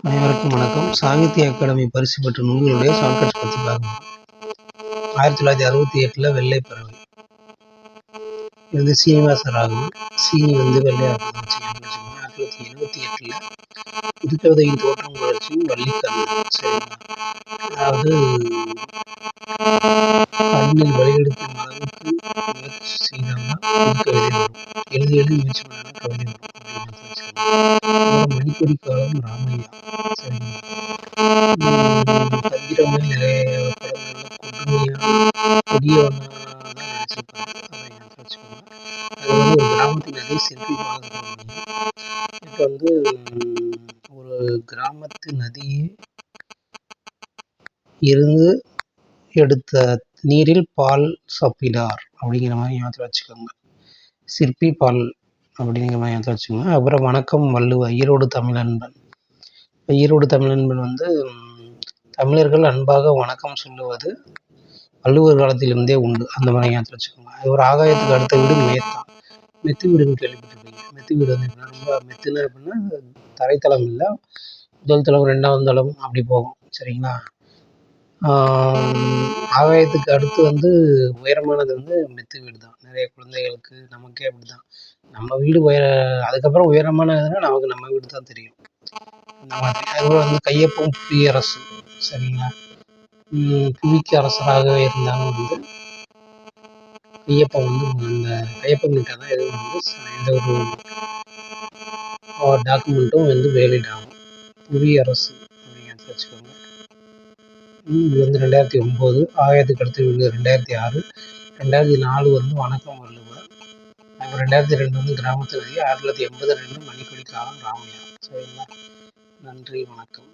அனைவருக்கும் வணக்கம். சாகித்ய அகாடமி பரிசு பெற்ற நூல்களுடைய ஷார்ட்கட்ஸ் பற்றி பார்க்கணும். 1968 வெள்ளை பறவை. இது வந்து சீனிவாச ராகவன். சீனி வந்து வெள்ளையாடுறது வச்சுக்கோங்க. 1978 புதுக்கவிதையின் தோற்றம் வளர்ச்சியும் வள்ளிக்கண்ணன். சரிங்களா? அதாவது கண்ணில் வழியெடுக்கும் அளவுக்கு முயற்சி செய்தோம்னா புதுக்கவிதை வரும். எழுதி முயற்சி பண்ணா கவிதை வரும் அப்படின்னு வச்சுக்கோங்க. மணிக்கொடி காலம் ராமையா. சரிங்களா? தந்திரமே நிறைய படங்கள்ல கொடியவனா தான் நடிச்சிருப்பாரு. அதை ஞாபகம் வச்சுக்கோங்க. அது வந்து ஒரு கிராமத்தின் நதி சிற்பி பாலசுப்ரமணியம். இப்போ வந்து ஒரு கிராமத்து நதியே இருந்து எடுத்த நீரில் பால் சாப்பிடார் அப்படிங்கிற மாதிரி ஞாபகத்தில் வச்சுக்கோங்க. சிற்பி பால் அப்படிங்கிற மாதிரி ஞாபகத்தில் வச்சுக்கோங்க. அப்புறம் வணக்கம் வள்ளுவ ஈரோடு தமிழன்பன். ஈரோடு தமிழன்பன் வந்து தமிழர்கள் அன்பாக வணக்கம் சொல்லுவது வள்ளுவர் காலத்திலிருந்தே உண்டு. அந்த மாதிரி ஞாபகத்தில் வச்சுக்கோங்க. அது ஒரு ஆகாயத்துக்கு அடுத்த வீடு மேத்தான். மெத்து வீடுன்னு கேள்விப்பட்டிருப்பீங்க. மெத்து வீடு வந்து எப்படின்னா ரொம்ப மெத்துனா எப்படின்னா தரைத்தளம் இல்லை, முதல் தளம் 2ஆம் தளம் அப்படி போகும். சரிங்களா? ஆகாயத்துக்கு அடுத்து வந்து உயரமானது வந்து மெத்து வீடு தான். நிறைய குழந்தைகளுக்கு நமக்கே அப்படி தான். நம்ம வீடு அதுக்கப்புறம் உயரமானதுன்னா நமக்கு நம்ம வீடு தான் தெரியும். அந்த மாதிரி. அதுக்கப்புறம் வந்து கையொப்பம் புவியரசு. சரிங்களா? புவிக்கு அரசராக இருந்தாலும் வந்து கையொப்பம் வந்து அந்த கையொப்பம் கிட்ட தான் எதுவும் வந்து எந்த ஒரு டாக்குமெண்ட்டும் வந்து வேலிட் ஆகும். புவியரசு அப்படின்னு வச்சுக்கோங்க. இது வந்து 2009. ஆகாயத்துக்கு அடுத்த வீடு 2006. 2004 வந்து வணக்கம் வள்ளுவர். அப்புறம் 2002 வந்து கிராமத்து நதி. 1982 மணிக்கொடி காலம் ராமையா. சரிங்களா? நன்றி, வணக்கம்.